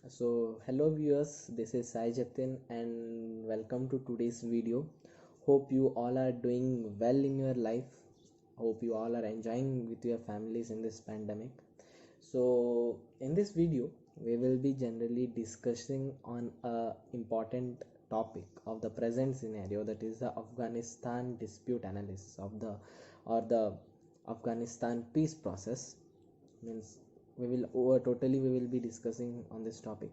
Hello viewers, this is Sai Jatin and welcome to today's video. Hope you all are doing well in your life. Hope you all are enjoying with your families in this pandemic. In this video, we will be generally discussing on a important topic of the present scenario, that is the Afghanistan dispute analysis of the Afghanistan peace process. Means we will be discussing on this topic.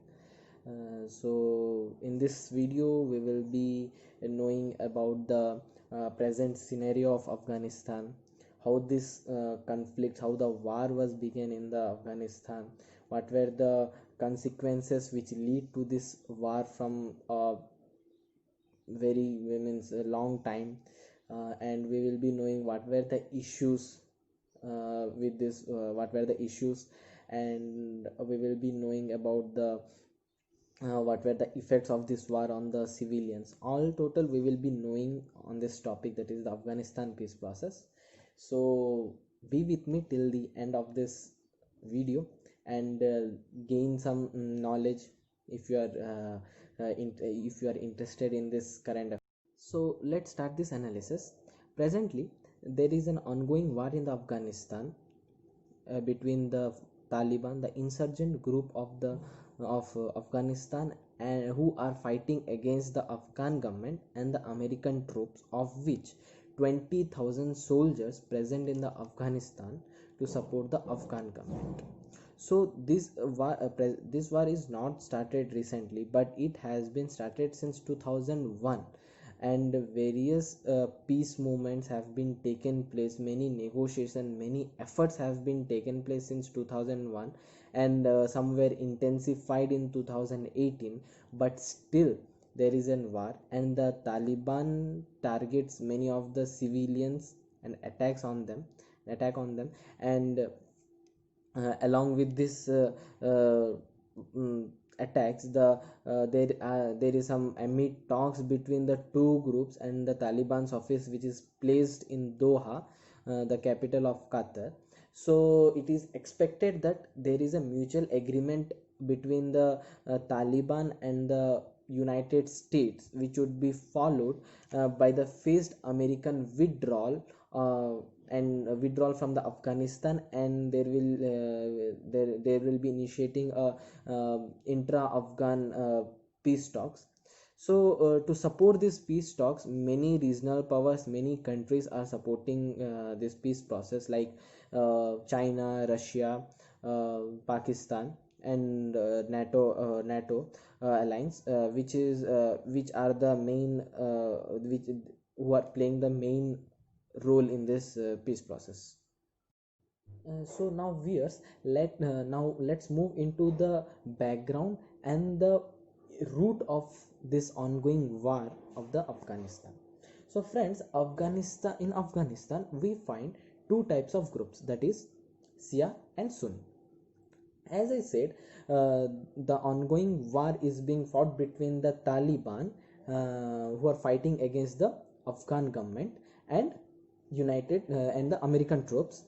In this video we will be knowing about the present scenario of Afghanistan, how this conflict, how the war was began in the Afghanistan, what were the consequences which lead to this war from very means a long time, and we will be knowing what were the issues with this what were the issues, and we will be knowing about the what were the effects of this war on the civilians. All total we will be knowing on this topic, that is the Afghanistan peace process. So be with me till the end of this video and gain some knowledge if you are if you are interested in this current affairs. So let's start this analysis. Presently there is an ongoing war in the Afghanistan between the Taliban, the insurgent group of Afghanistan, and who are fighting against the Afghan government and the American troops, of which 20,000 soldiers present in the Afghanistan to support the Afghan government. So this war is not started recently, but it has been started since 2001, and various peace movements have been taken place, many negotiation, many efforts have been taken place since 2001, and some were intensified in 2018, but still there is a war, and the Taliban targets many of the civilians and attack on them, and along with this attacks, there is some amid talks between the two groups and the Taliban's office, which is placed in Doha, the capital of Qatar. So it is expected that there is a mutual agreement between the Taliban and the United States, which would be followed by the phased American withdrawal, and withdrawal from the Afghanistan, and there will be initiating a intra-Afghan peace talks. So to support these peace talks, many regional powers, many countries are supporting this peace process, like China, Russia, Pakistan, and NATO alliance, which are the main which who are playing the main role in this peace process. So now viewers, let's move into the background and the root of this ongoing war of the Afghanistan. So friends, Afghanistan we find two types of groups, that is Shia and Sunni. As I said, the ongoing war is being fought between the Taliban, who are fighting against the Afghan government, and and the American troops.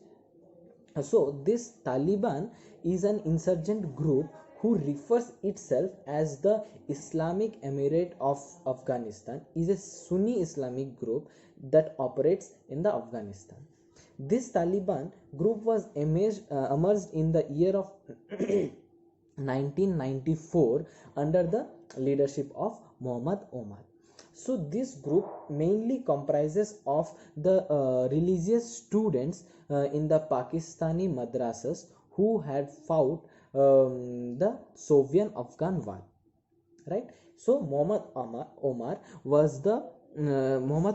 So this Taliban is an insurgent group who refers itself as the Islamic Emirate of Afghanistan, is a Sunni Islamic group that operates in the Afghanistan. This Taliban group was emerged in the year of 1994 under the leadership of Muhammad Omar. So this group mainly comprises of the religious students in the Pakistani madrasas who had fought the Soviet Afghan war, right? So Muhammad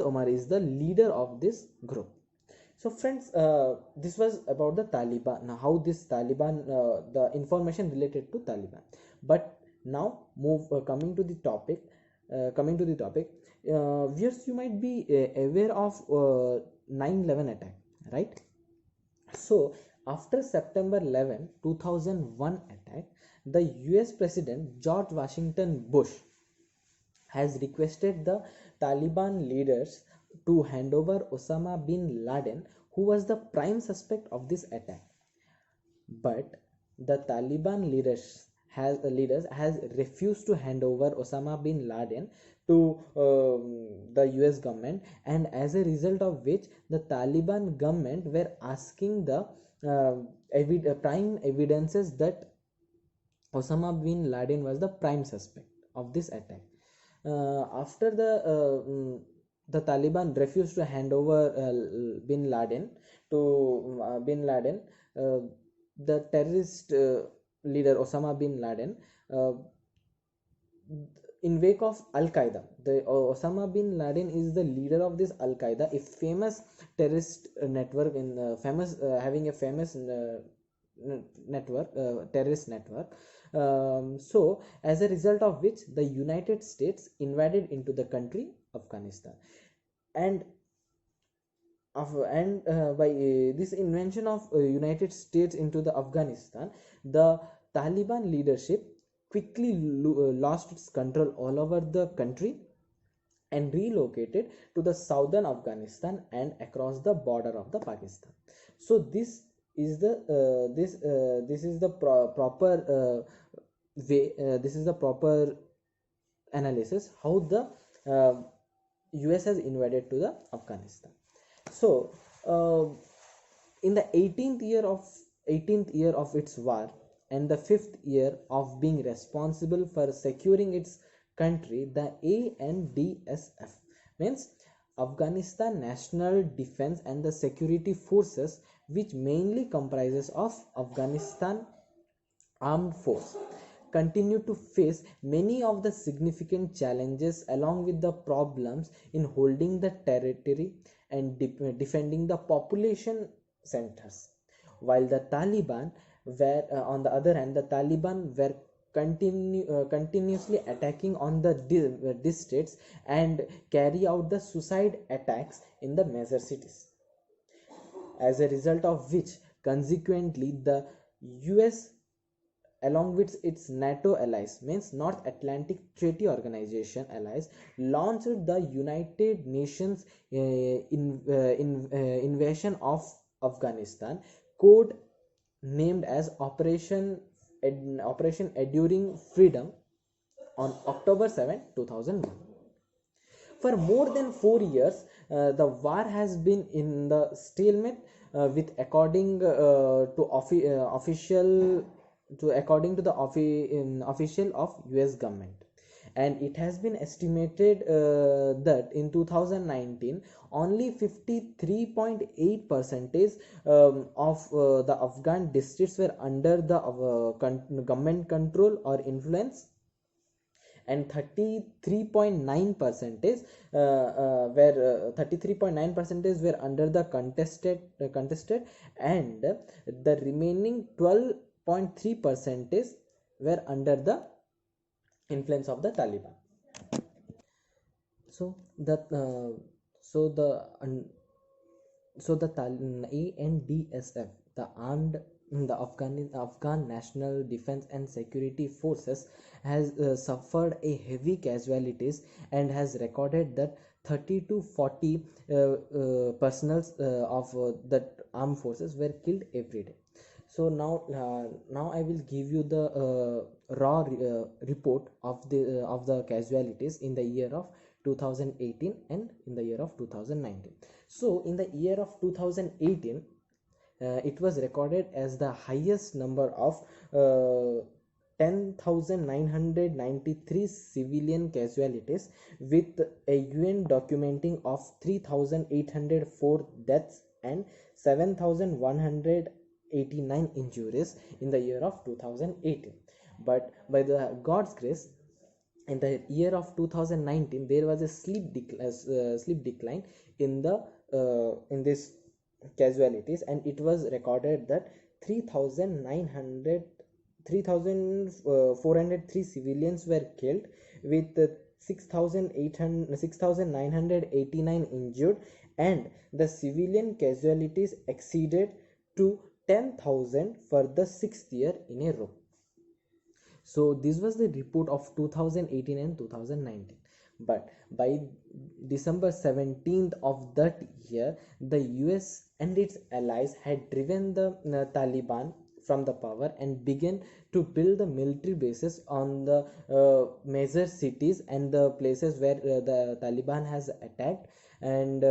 Omar is the leader of this group. So friends, this was about the Taliban. Now how this Taliban, the information related to Taliban. But now coming to the topic, viewers, you might be aware of 9/11 attack, right? So after September 11, 2001 attack, the US President George Washington Bush has requested the Taliban leaders to hand over Osama bin Laden, who was the prime suspect of this attack. But the Taliban leaders has refused to hand over Osama bin Laden to the US government, and as a result of which the Taliban government were asking the prime evidences that Osama bin Laden was the prime suspect of this attack. After the Taliban refused to hand over bin Laden to bin Laden, uh, the terrorist leader Osama bin Laden, uh, in wake of Al Qaeda, the Osama bin Laden is the leader of this Al Qaeda, a famous terrorist network in famous having a famous network, terrorist network. So as a result of which the United States invaded into the country Afghanistan, and by this invention of United States into the Afghanistan, the Taliban leadership quickly lost its control all over the country and relocated to the southern Afghanistan and across the border of the Pakistan. So this is the proper way. This is the proper analysis how the US has invaded to the Afghanistan. So in the 18th year of its war and the 5th year of being responsible for securing its country, the ANDSF, means Afghanistan National Defense and the Security Forces, which mainly comprises of Afghanistan armed force, continue to face many of the significant challenges along with the problems in holding the territory and defending the population centers, while the Taliban were on the other hand, the Taliban were continuously attacking on the districts and carry out the suicide attacks in the major cities, as a result of which consequently the US along with its NATO allies, means North Atlantic Treaty Organization allies, launched the United Nations invasion of Afghanistan, code named as Operation Enduring Freedom, on October 7, 2001. For more than 4 years, the war has been in the stalemate, with according to official to according to the official of US government, and it has been estimated that in 2019 only 53.8 percentage of the Afghan districts were under the government control or influence, and 33.9 percentage were 33.9 percentage were under the contested, and the remaining 12.3 percentage were under the influence of the Taliban. So that so the ANDSF, the armed the Afghan National Defense and Security Forces, has suffered a heavy casualties and has recorded that 30 to 40 personals of that armed forces were killed every day. So now I will give you the raw report of the casualties in the year of 2018 and in the year of 2019. So in the year of 2018, it was recorded as the highest number of 10,993 civilian casualties, with a UN documenting of 3,804 deaths and 7,189 injuries in the year of 2018. But by the God's grace, in the year of 2019 there was a steep decline in the in this casualties, and it was recorded that 3,900 3,403 civilians were killed, with 6,989 injured, and the civilian casualties exceeded to 10,000 for the sixth year in a row. So this was the report of 2018 and 2019. But by December 17th of that year, the US and its allies had driven the Taliban from the power and began to build the military bases on the major cities and the places where the Taliban has attacked, and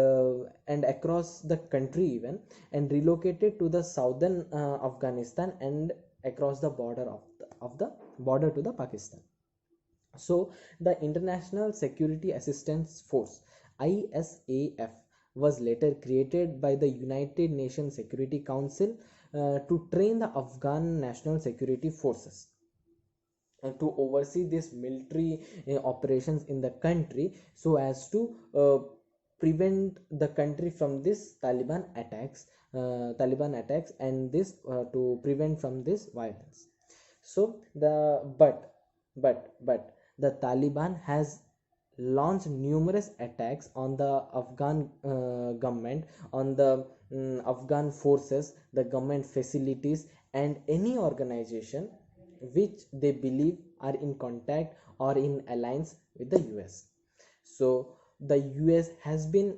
across the country even, and relocated to the southern Afghanistan and across the border of the border to the Pakistan. So the International Security Assistance Force, ISAF, was later created by the United Nations Security Council to train the Afghan national security forces to oversee these military operations in the country, so as to prevent the country from this Taliban attacks, and this to prevent from this violence. So the but the Taliban has launched numerous attacks on the Afghan government, on the Afghan forces, the government facilities, and any organization which they believe are in contact or in alliance with the US. So the US has been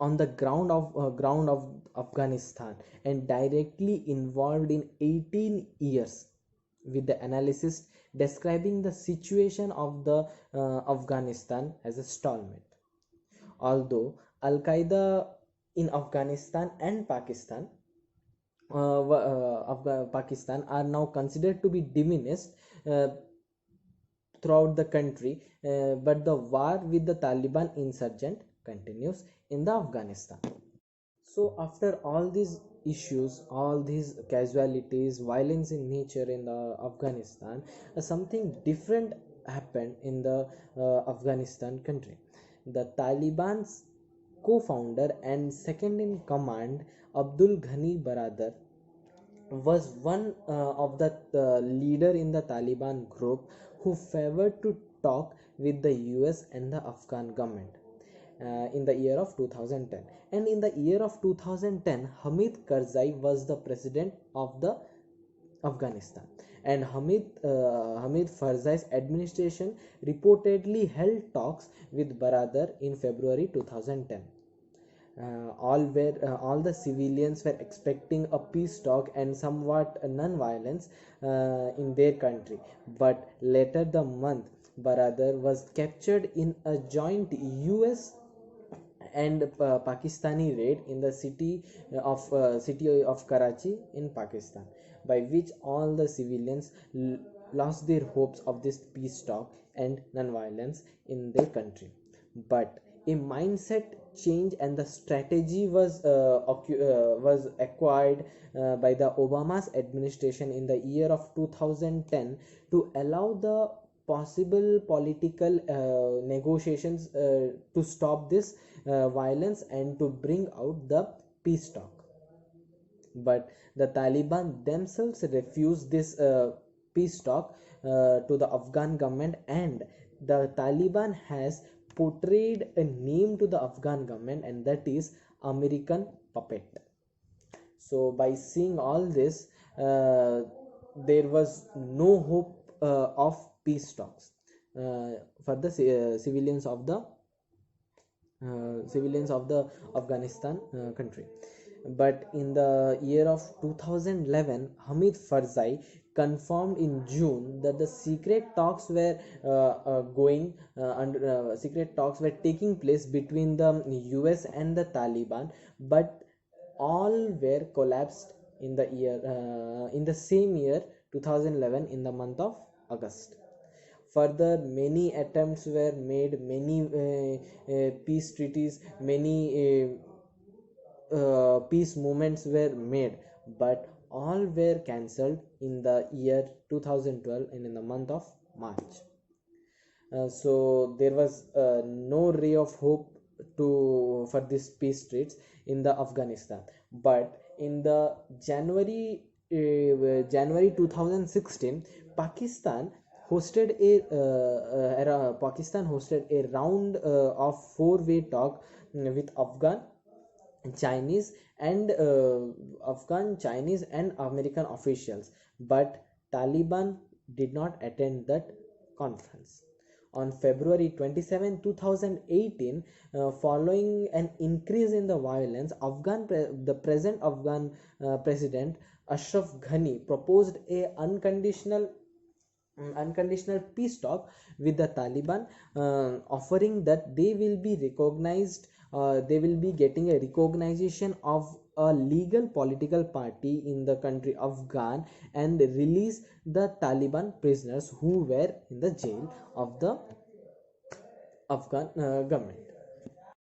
on the ground of Afghanistan and directly involved in 18 years with the analysis describing the situation of the Afghanistan as a stalemate. Although Al Qaeda in Afghanistan and Pakistan are now considered to be diminished uh, throughout the country, but the war with the Taliban insurgent continues in the Afghanistan. So after all these issues, all these casualties, violence in nature in the Afghanistan, something different happened in the Afghanistan country. The Taliban's co-founder and second in command, Abdul Ghani Baradar, was one of the leader in the Taliban group who favored to talk with the US and the Afghan government in the year of 2010. And in the year of 2010, Hamid Karzai was the president of the Afghanistan, and Hamid Karzai's administration reportedly held talks with Baradar in February 2010. All the civilians were expecting a peace talk and somewhat non-violence in their country, but later the month Baradar was captured in a joint US and Pakistani raid in the city of Karachi in Pakistan, by which all the civilians lost their hopes of this peace talk and non-violence in their country. But a mindset change and the strategy was acquired by the Obama's administration in the year of 2010 to allow the possible political negotiations to stop this violence and to bring out the peace talk. But the Taliban themselves refused this peace talk to the Afghan government, and the Taliban has portrayed a name to the Afghan government, and that is American puppet. So by seeing all this, there was no hope of peace talks for the civilians of the Afghanistan country. But in the year of 2011, Hamid Farzai confirmed in June that the secret talks were taking place between the US and the Taliban, but all were collapsed in the same year 2011 in the month of August. Further, many attempts were made, many peace treaties, many peace movements were made, but all were cancelled in the year 2012 and in the month of March. So there was no ray of hope for this peace treaties in the Afghanistan. But in the January 2016, Pakistan Pakistan hosted a round of four-way talk with Chinese Chinese and American officials, but Taliban did not attend that conference. on February 27, 2018, following an increase in the violence, the present Afghan president Ashraf Ghani proposed a unconditional peace talk with the Taliban, offering that they will be getting a recognition of a legal political party in the country Afghan, and release the Taliban prisoners who were in the jail of the Afghan government.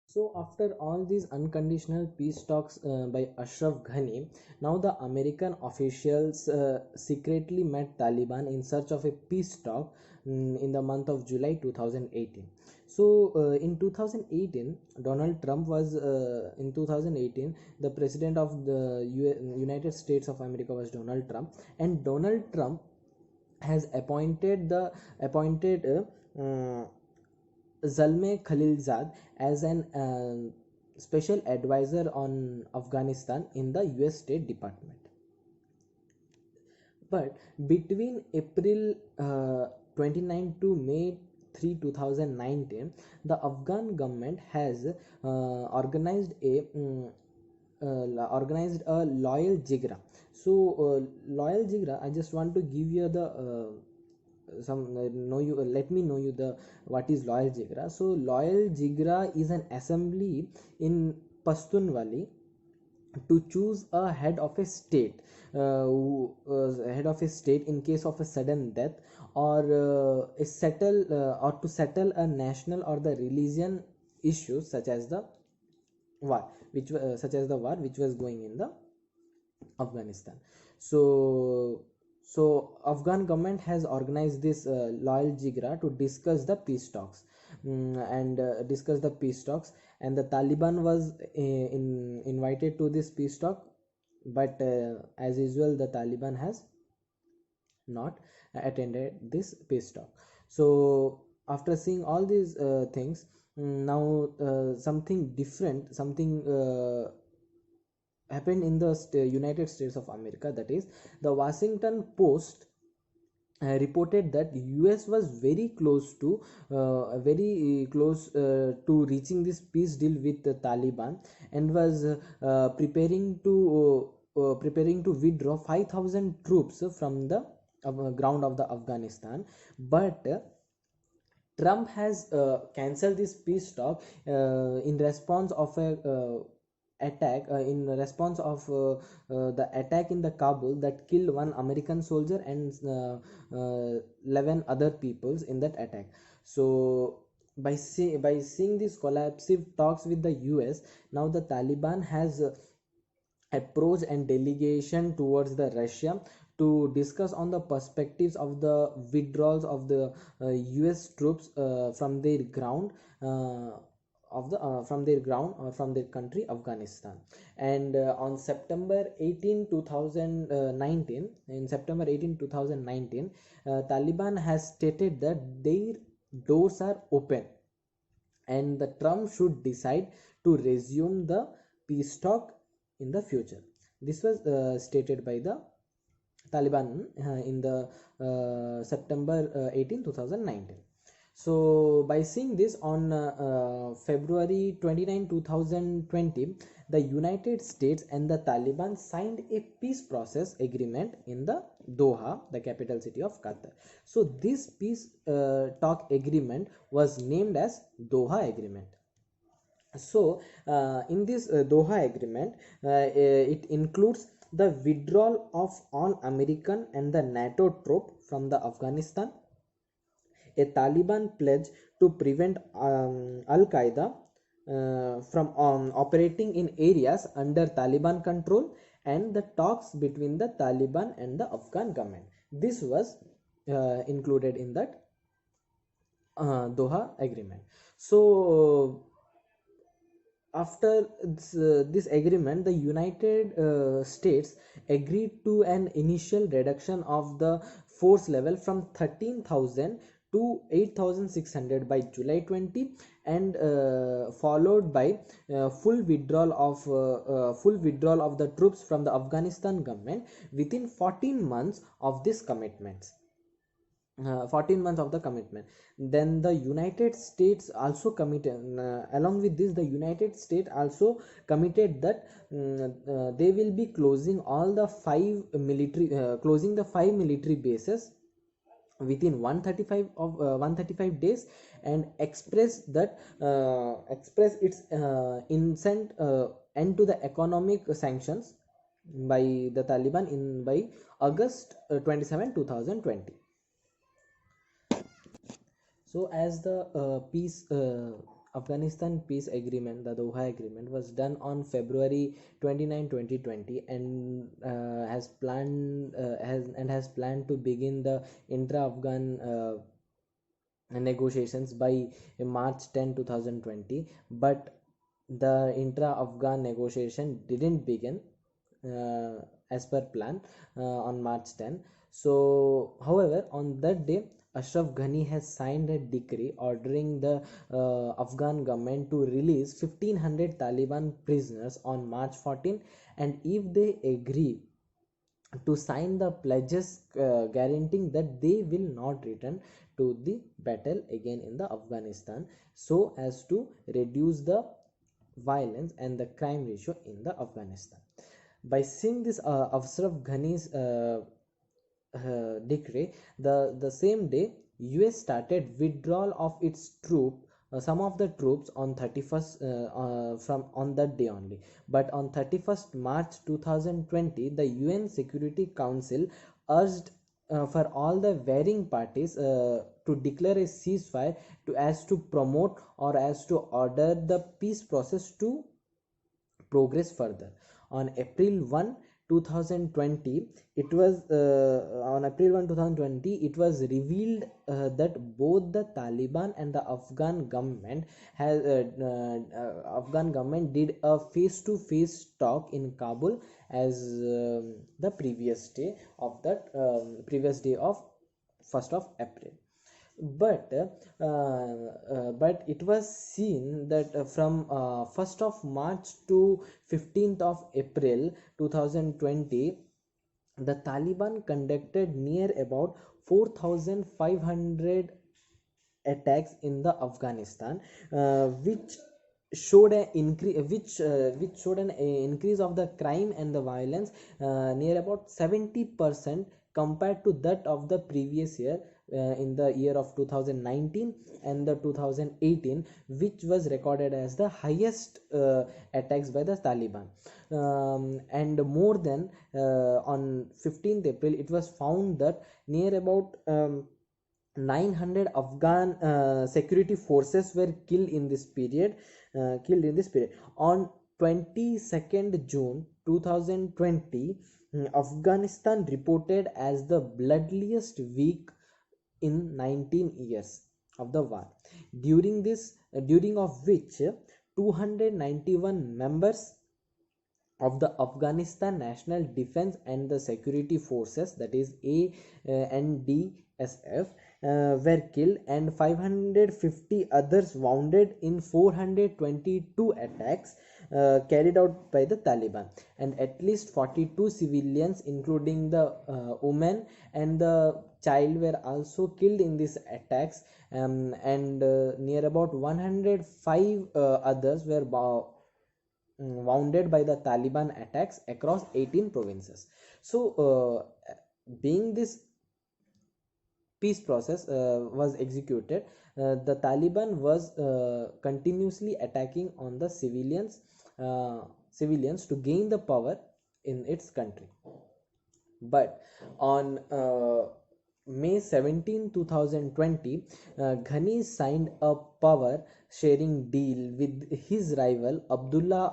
So after all these unconditional peace talks by Ashraf Ghani, now the American officials secretly met Taliban in search of a peace talk in the month of July 2018. So in 2018, Donald Trump was in 2018 the president of the United States of America was Donald Trump, and Donald Trump has appointed Zalmay Khalilzad as an special advisor on Afghanistan in the US State Department. But between April 29 to May 3, 2019, the Afghan government has organized a loyal jigra. So loyal jigra, I just want to give you the let me know you the what is loyal jigra. So loyal jigra is an assembly in Pastunwali to choose a head of a state, head of a state in case of a sudden death, or to settle a national or the religion issues such as the war which was going in the Afghanistan. So Afghan government has organized this loyal jigra to discuss the peace talks, and the Taliban was invited to this peace talk, but as usual the Taliban has not attended this peace talk. So after seeing all these things, now something different, something happened in the United States of America. That is, the Washington Post reported that US was very close to reaching this peace deal with the Taliban, and was preparing to withdraw 5,000 troops from the ground of the Afghanistan. But Trump has cancelled this peace talk in response of the attack in the Kabul that killed one American soldier and 11 other peoples in that attack. So by seeing these collapsive talks with the US, now the Taliban has approach and delegation towards the Russia to discuss on the perspectives of the withdrawals of the US troops from their ground, or from their country Afghanistan. And on September 18 2019, Taliban has stated that their doors are open and the Trump should decide to resume the peace talk in the future. This was stated by the Taliban in the September 18 2019. So by seeing this, on February 29 2020, the United States and the Taliban signed a peace process agreement in the Doha, the capital city of Qatar. So this peace talk agreement was named as Doha Agreement. So in this Doha Agreement, it includes the withdrawal of all American and the NATO troops from the Afghanistan, a Taliban pledge to prevent Al-Qaeda from operating in areas under Taliban control, and the talks between the Taliban and the Afghan government. This was included in that Doha Agreement. So after this agreement, the United States agreed to an initial reduction of the force level from 13,000 to 8,600 by July 20, and followed by full withdrawal of the troops from the Afghanistan government within 14 months of these commitments. 14 months of the commitment. Then the United States also committed, along with this the United States also committed that they will be closing all the closing the five military bases within 135 days, and express its incent end to the economic sanctions by the Taliban in by August 27 2020. So as the Afghanistan peace agreement, the Doha agreement, was done on February 29, 2020, and has planned to begin the intra-Afghan negotiations by March 10, 2020, but the intra-Afghan negotiation didn't begin as per plan on March 10. So, however, on that day, Ashraf Ghani has signed a decree ordering the Afghan government to release 1500 Taliban prisoners on March 14, and if they agree to sign the pledges guaranteeing that they will not return to the battle again in the Afghanistan, so as to reduce the violence and the crime ratio in the Afghanistan. By seeing this Ashraf Ghani's decree, the same day US started withdrawal of its some of the troops on 31st from on that day only. But on 31st March 2020, the UN Security Council urged for all the varying parties to declare a ceasefire to as to promote or as to order the peace process to progress further. On April 1, 2020, it was on April 1, 2020, it was revealed that both the Taliban and the Afghan government did a face-to-face talk in Kabul as the previous day of 1st of April. But but it was seen that from 1st of March to 15th of April 2020, the Taliban conducted near about 4500 attacks in the Afghanistan, which showed an increase of the crime and the violence near about 70% compared to that of the previous year, in the year of 2019 and the 2018, which was recorded as the highest attacks by the Taliban. And more than on 15th April, it was found that near about 900 Afghan security forces were killed in this period. On 22nd June 2020, Afghanistan reported as the bloodiest week in 19 years of the war, during of which 291 members of the Afghanistan National Defense and the Security Forces, that is ANDSF, were killed, and 550 others wounded in 422 attacks carried out by the Taliban, and at least 42 civilians, including the women and the child, were also killed in these attacks, and near about 105 others were wounded by the Taliban attacks across 18 provinces. So, being this peace process was executed, the Taliban was continuously attacking on the civilians to gain the power in its country. But on May 17, 2020, Ghani signed a power sharing deal with his rival Abdullah,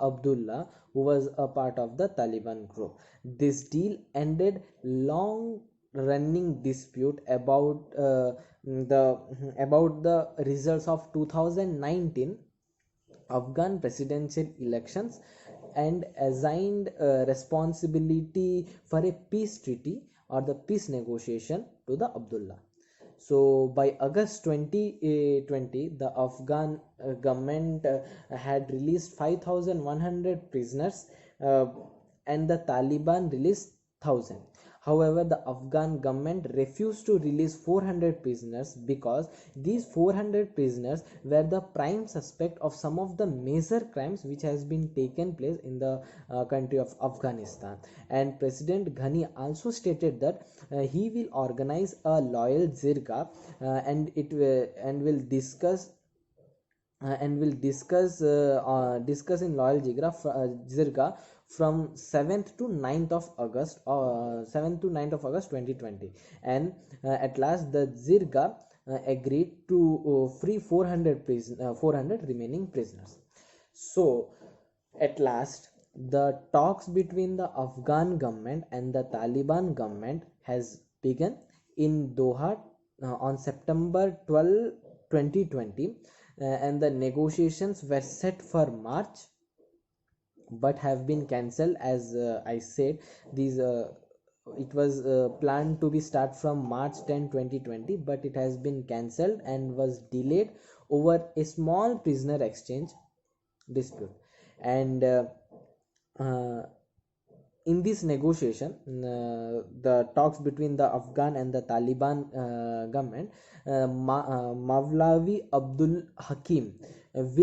who was a part of the Taliban group. This deal ended long running dispute about the results of 2019 Afghan presidential elections, and assigned responsibility for a peace treaty or the peace negotiation to the Abdullah. So by August 2020, the Afghan government had released 5100 prisoners, and the Taliban released 1000. However, the Afghan government refused to release 400 prisoners because these 400 prisoners were the prime suspect of some of the major crimes which has been taken place in the country of Afghanistan. And President Ghani also stated that he will organize a loyal zirga, and will discuss discuss in Loyal Zirga from 7th to 9th of August 7th to 9th of August 2020. And at last the Zirga agreed to free 400 remaining prisoners. So at last the talks between the Afghan government and the Taliban government has begun in Doha on September 12, 2020, and the negotiations were set for March but have been cancelled. As I said, these it was planned to be start from March 10, 2020, but it has been cancelled and was delayed over a small prisoner exchange dispute. And uh, in this negotiation, the talks between the Afghan and the Taliban government, Mavlavi Abdul Hakim was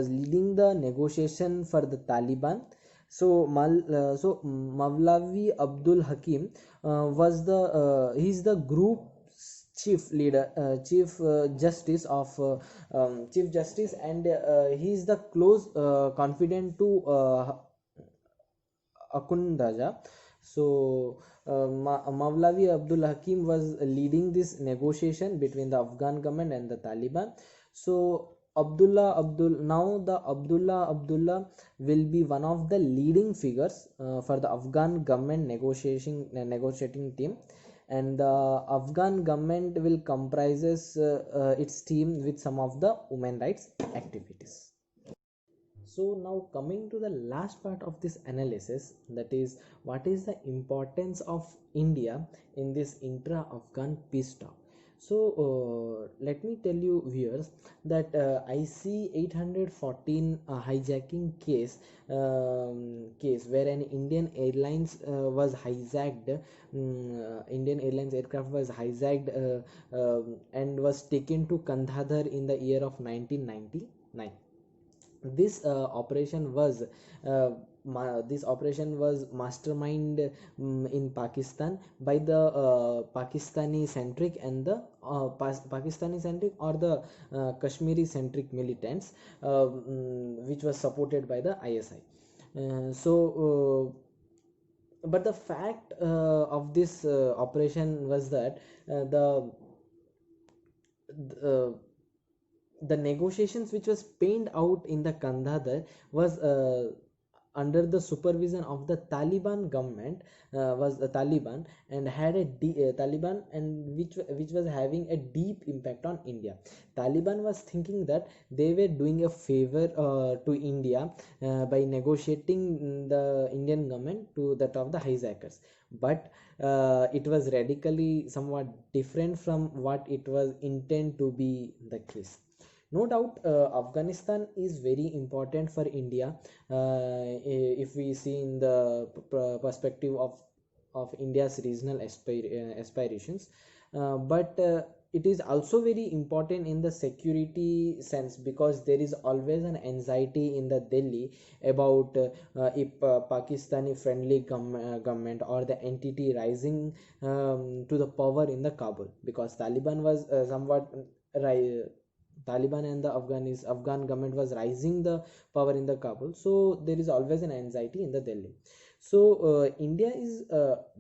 leading the negotiation for the Taliban. So Mavlavi Abdul Hakim he's the group chief leader, chief justice, and he is the close confidant to Akundaja. So Mavlavi Abdul Hakim was leading this negotiation between the Afghan government and the Taliban. So Abdullah will be one of the leading figures for the Afghan government negotiating team, and the Afghan government will comprises its team with some of the human rights activities. So now coming to the last part of this analysis, that is, what is the importance of India in this intra-Afghan peace talk. So let me tell you viewers that IC 814 hijacking case where an Indian Airlines was hijacked, Indian Airlines aircraft was hijacked and was taken to Kandahar in the year of 1999. This operation was mastermind in Pakistan by the Pakistani centric and the Pakistani centric or the Kashmiri centric militants, which was supported by the ISI. But the fact of this operation was that the the negotiations which was panned out in the Kandahar was under the supervision of the Taliban government, was the Taliban, and had Taliban, and which was having a deep impact on India. Taliban was thinking that they were doing a favor to India by negotiating the Indian government to that of the hijackers, but it was radically somewhat different from what it was intended to be the case. No doubt, Afghanistan is very important for India if we see in the perspective of India's regional aspirations, but it is also very important in the security sense, because there is always an anxiety in the Delhi about if Pakistani friendly government or the entity rising to the power in the Kabul, because Taliban was somewhat Taliban and the Afghan government was rising the power in the Kabul, so there is always an anxiety in the Delhi. So India is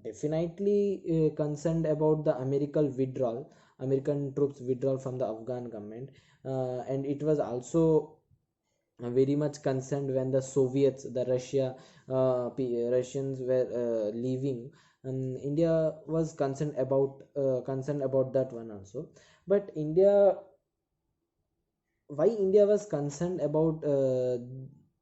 definitely concerned about the American troops withdrawal from the Afghan government, and it was also very much concerned when the Soviets, the Russians were leaving, and India was concerned about that one also. But why India was concerned about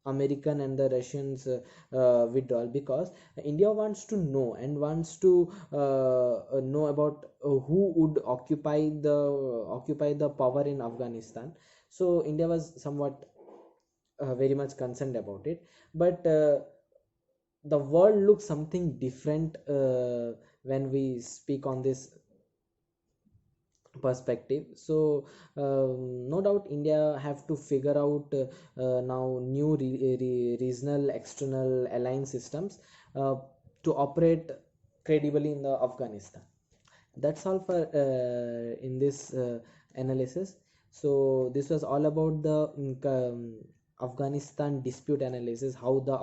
American and the Russians withdrawal? Because India wants to know and wants to know about who would occupy the power in Afghanistan. So India was somewhat very much concerned about it. But the world looks something different when we speak on this perspective. So no doubt India have to figure out now new regional external alliance systems uh, to operate credibly in the Afghanistan. That's all for in this analysis. So this was all about the Afghanistan dispute analysis, how the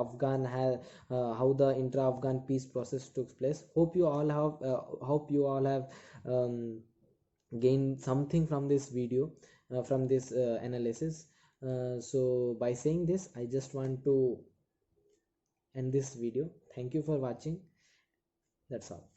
how the intra-Afghan peace process took place. Hope you all have um, gained something from this video, from this analysis. So by saying this, I just want to end this video. Thank you for watching. That's all.